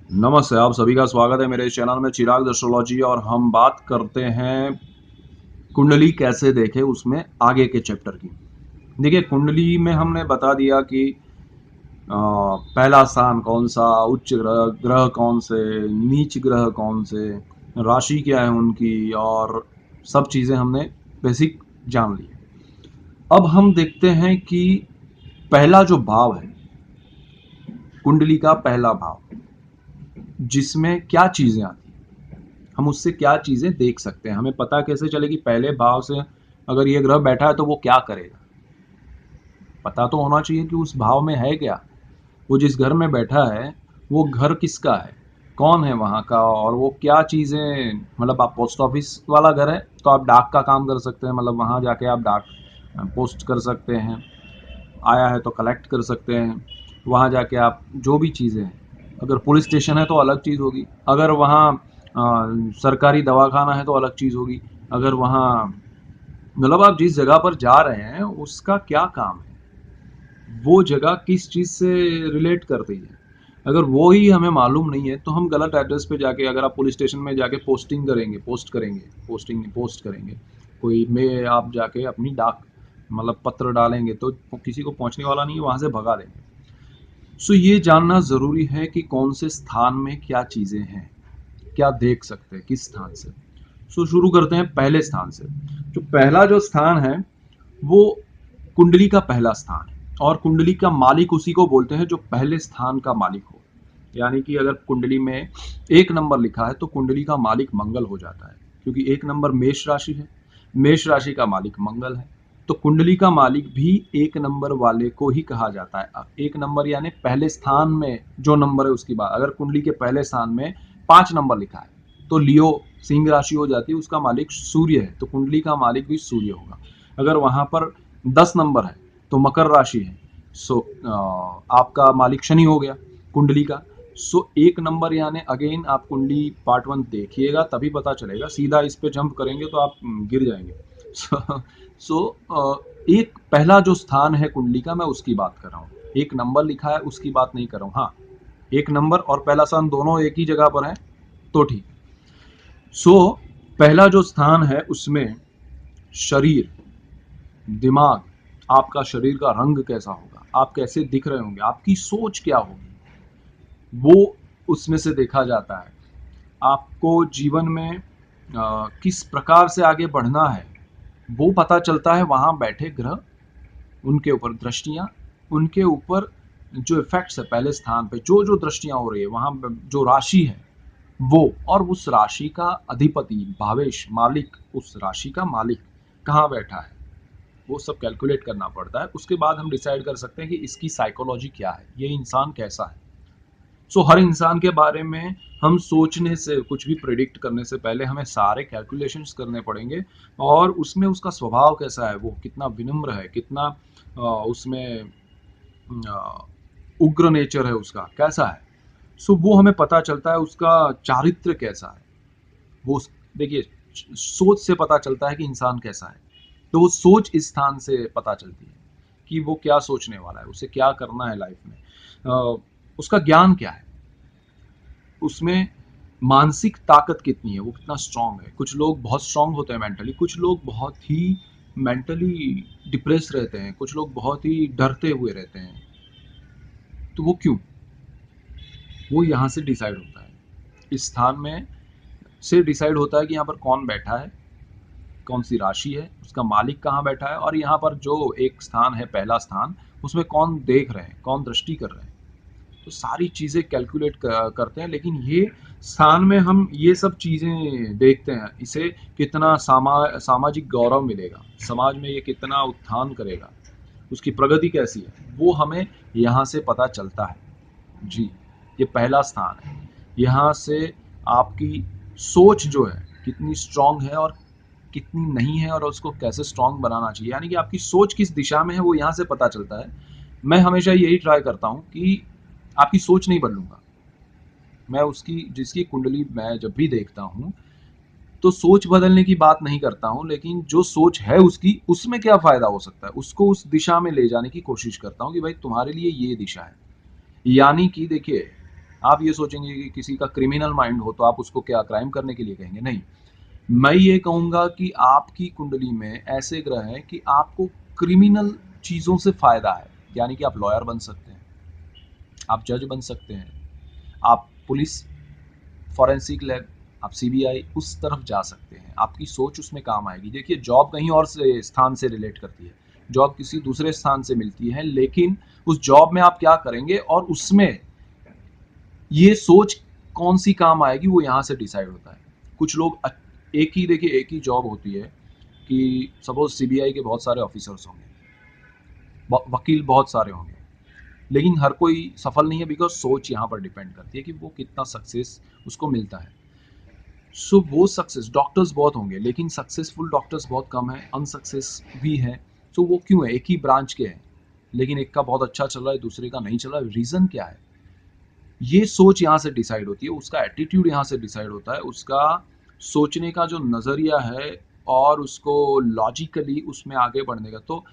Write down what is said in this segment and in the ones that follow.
नमस्ते, आप सभी का स्वागत है मेरे इस चैनल में चिराग एस्ट्रोलॉजी। और हम बात करते हैं कुंडली कैसे देखें, उसमें आगे के चैप्टर की। देखिए, कुंडली में हमने बता दिया कि पहला स्थान कौन सा, उच्च ग्रह ग्रह कौन से, नीच ग्रह कौन से, राशि क्या है उनकी, और सब चीज़ें हमने बेसिक जान ली। अब हम देखते हैं कि पहला जो भाव है, कुंडली का पहला भाव, जिसमें क्या चीज़ें आती हैं, हम उससे क्या चीज़ें देख सकते हैं, हमें पता कैसे चलेगी पहले भाव से अगर ये ग्रह बैठा है तो वो क्या करेगा। पता तो होना चाहिए कि उस भाव में है क्या, वो जिस घर में बैठा है वो घर किसका है, कौन है वहाँ का, और वो क्या चीज़ें। मतलब आप पोस्ट ऑफिस वाला घर है तो आप डाक का काम कर सकते हैं, मतलब वहाँ जाके आप डाक पोस्ट कर सकते हैं, आया है तो कलेक्ट कर सकते हैं। वहाँ जाके आप जो भी चीज़ें हैं, अगर पुलिस स्टेशन है तो अलग चीज़ होगी, अगर वहाँ सरकारी दवाखाना है तो अलग चीज़ होगी, अगर वहाँ मतलब आप जिस जगह पर जा रहे हैं उसका क्या काम है, वो जगह किस चीज़ से रिलेट कर रही है। अगर वो ही हमें मालूम नहीं है तो हम गलत एड्रेस पे जाके, अगर आप पुलिस स्टेशन में जाके पोस्ट करेंगे, कोई में आप जाके अपनी डाक मतलब पत्र डालेंगे तो किसी को पहुंचने वाला नहीं है, वहां से भगा देंगे। सो ये जानना ज़रूरी है कि कौन से स्थान में क्या चीज़ें हैं, क्या देख सकते हैं किस स्थान से। सो शुरू करते हैं पहले स्थान से। जो पहला जो स्थान है वो कुंडली का पहला स्थान है, और कुंडली का मालिक उसी को बोलते हैं जो पहले स्थान का मालिक हो। यानी कि अगर कुंडली में एक नंबर लिखा है तो कुंडली का मालिक मंगल हो जाता है, क्योंकि एक नंबर मेष राशि है, मेष राशि का मालिक मंगल है। तो कुंडली का मालिक भी एक नंबर वाले को ही कहा जाता है। अब एक नंबर यानी पहले स्थान में जो नंबर है उसकी बात, अगर कुंडली के पहले स्थान में 5 नंबर लिखा है तो लियो सिंह राशि हो जाती है, उसका मालिक सूर्य है, तो कुंडली का मालिक भी सूर्य होगा। अगर वहां पर 10 नंबर है तो मकर राशि है, सो आपका मालिक शनि हो गया कुंडली का। सो एक नंबर यानी अगेन आप कुंडली पार्ट 1 देखिएगा तभी पता चलेगा, सीधा इस पे जंप करेंगे तो आप गिर जाएंगे। सो एक पहला जो स्थान है कुंडली का, मैं उसकी बात कर रहा हूँ, एक नंबर लिखा है उसकी बात नहीं कर रहा हूँ। हाँ, एक नंबर और पहला स्थान दोनों एक ही जगह पर है तो ठीक। सो पहला जो स्थान है उसमें शरीर, दिमाग, आपका शरीर का रंग कैसा होगा, आप कैसे दिख रहे होंगे, आपकी सोच क्या होगी, वो उसमें से देखा जाता है। आपको जीवन में किस प्रकार से आगे बढ़ना है वो पता चलता है। वहाँ बैठे ग्रह, उनके ऊपर दृष्टियाँ, उनके ऊपर जो इफेक्ट्स है पहले स्थान पे जो जो दृष्टियाँ हो रही है, वहाँ जो राशि है वो, और उस राशि का अधिपति भावेश मालिक, उस राशि का मालिक कहाँ बैठा है, वो सब कैलकुलेट करना पड़ता है। उसके बाद हम डिसाइड कर सकते हैं कि इसकी साइकोलॉजी क्या है, ये इंसान कैसा है। सो हर इंसान के बारे में हम सोचने से, कुछ भी प्रिडिक्ट करने से पहले हमें सारे कैलकुलेशंस करने पड़ेंगे, और उसमें उसका स्वभाव कैसा है, वो कितना विनम्र है, कितना उसमें उग्र नेचर है, उसका कैसा है। सो वो हमें पता चलता है, उसका चारित्र कैसा है। वो देखिए, सोच से पता चलता है कि इंसान कैसा है, तो वो सोच इस स्थान से पता चलती है कि वो क्या सोचने वाला है, उसे क्या करना है लाइफ में, उसका ज्ञान क्या है, उसमें मानसिक ताकत कितनी है, वो कितना स्ट्रांग है। कुछ लोग बहुत स्ट्रांग होते हैं मेंटली, कुछ लोग बहुत ही मेंटली डिप्रेस रहते हैं, कुछ लोग बहुत ही डरते हुए रहते हैं। तो वो क्यों, वो यहाँ से डिसाइड होता है, इस स्थान में से डिसाइड होता है कि यहाँ पर कौन बैठा है, कौन सी राशि है, उसका मालिक कहाँ बैठा है, और यहाँ पर जो एक स्थान है पहला स्थान, उसमें कौन देख रहे हैं, कौन दृष्टि कर रहे हैं। तो सारी चीज़ें कैलकुलेट करते हैं। लेकिन ये स्थान में हम ये सब चीज़ें देखते हैं, इसे कितना सामाजिक गौरव मिलेगा, समाज में ये कितना उत्थान करेगा, उसकी प्रगति कैसी है, वो हमें यहाँ से पता चलता है। जी, ये पहला स्थान है। यहाँ से आपकी सोच जो है कितनी स्ट्रांग है और कितनी नहीं है, और उसको कैसे स्ट्रांग बनाना चाहिए, यानी कि आपकी सोच किस दिशा में है वो यहाँ से पता चलता है। मैं हमेशा यही ट्राई करता हूँ कि आपकी सोच नहीं बदलूंगा, मैं उसकी जिसकी कुंडली मैं जब भी देखता हूँ तो सोच बदलने की बात नहीं करता हूँ, लेकिन जो सोच है उसकी, उसमें क्या फायदा हो सकता है उसको उस दिशा में ले जाने की कोशिश करता हूँ कि भाई तुम्हारे लिए ये दिशा है। यानी कि देखिए, आप ये सोचेंगे कि किसी का क्रिमिनल माइंड हो तो आप उसको क्या क्राइम करने के लिए कहेंगे? नहीं। मैं ये कहूँगा कि आपकी कुंडली में ऐसे ग्रह हैं कि आपको क्रिमिनल चीज़ों से फ़ायदा है। यानी कि आप लॉयर बन सकते हैं, आप जज बन सकते हैं, आप पुलिस, फॉरेंसिक लैब, आप सीबीआई उस तरफ जा सकते हैं। आपकी सोच उसमें काम आएगी। देखिए जॉब कहीं और से स्थान से रिलेट करती है, जॉब किसी दूसरे स्थान से मिलती है, लेकिन उस जॉब में आप क्या करेंगे और उसमें ये सोच कौन सी काम आएगी वो यहाँ से डिसाइड होता है। कुछ लोग एक ही देखिए एक ही जॉब होती है कि सपोज सीबीआई के बहुत सारे ऑफिसर्स होंगे, वकील बहुत सारे होंगे, लेकिन हर कोई सफल नहीं है बिकॉज सोच यहाँ पर डिपेंड करती है कि वो कितना सक्सेस उसको मिलता है। सो वो सक्सेस डॉक्टर्स बहुत होंगे लेकिन सक्सेसफुल डॉक्टर्स बहुत कम है, अनसक्सेस भी है। सो वो क्यों है? एक ही ब्रांच के हैं लेकिन एक का बहुत अच्छा चल रहा है दूसरे का नहीं चल रहा है। रीज़न क्या है? ये सोच यहाँ से डिसाइड होती है, उसका एटीट्यूड यहाँ से डिसाइड होता है, उसका सोचने का जो नज़रिया है और उसको लॉजिकली उसमें आगे बढ़ने का। तो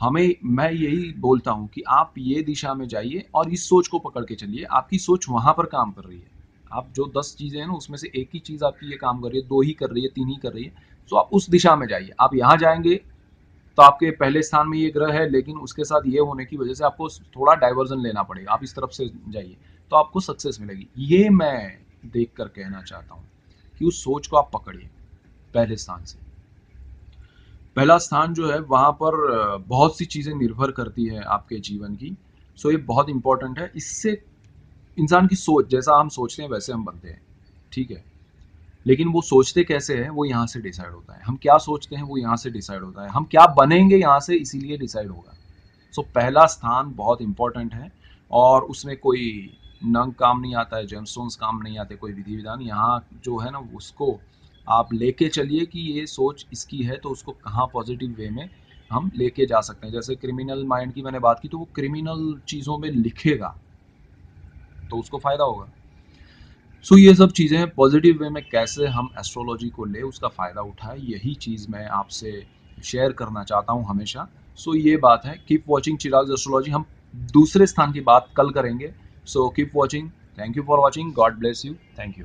हमें मैं यही बोलता हूँ कि आप ये दिशा में जाइए और इस सोच को पकड़ के चलिए। आपकी सोच वहाँ पर काम कर रही है। आप जो 10 चीज़ें हैं ना उसमें से एक ही चीज़ आपकी ये काम कर रही है, 2 ही कर रही है, 3 ही कर रही है, तो आप उस दिशा में जाइए। आप यहाँ जाएँगे तो आपके पहले स्थान में ये ग्रह है लेकिन उसके साथ ये होने की वजह से आपको थोड़ा डाइवर्जन लेना पड़ेगा। आप इस तरफ से जाइए तो आपको सक्सेस मिलेगी। ये मैं देख कर कहना चाहता हूँ कि उस सोच को आप पकड़िए पहले स्थान से। पहला स्थान जो है वहाँ पर बहुत सी चीज़ें निर्भर करती है आपके जीवन की। सो ये बहुत इंपॉर्टेंट है। इससे इंसान की सोच, जैसा हम सोचते हैं वैसे हम बनते हैं, ठीक है? लेकिन वो सोचते कैसे हैं वो यहाँ से डिसाइड होता है। हम क्या सोचते हैं वो यहाँ से डिसाइड होता है। हम क्या बनेंगे यहाँ से इसीलिए डिसाइड होगा। सो पहला स्थान बहुत इंपॉर्टेंट है और उसमें कोई नंग काम नहीं आता है, जेमस्टोन्स काम नहीं आते, कोई विधि विधान। यहाँ जो है ना उसको आप लेके चलिए कि ये सोच इसकी है तो उसको कहाँ पॉजिटिव वे में हम लेके जा सकते हैं। जैसे क्रिमिनल माइंड की मैंने बात की तो वो क्रिमिनल चीज़ों में लिखेगा तो उसको फ़ायदा होगा। सो ये सब चीज़ें पॉजिटिव वे में कैसे हम एस्ट्रोलॉजी को ले उसका फ़ायदा उठाए, यही चीज़ मैं आपसे शेयर करना चाहता हूँ हमेशा। सो ये बात है। कीप वॉचिंग चिराग एस्ट्रोलॉजी। हम दूसरे स्थान की बात कल करेंगे। So keep watching. Thank you for watching. God bless you. Thank you.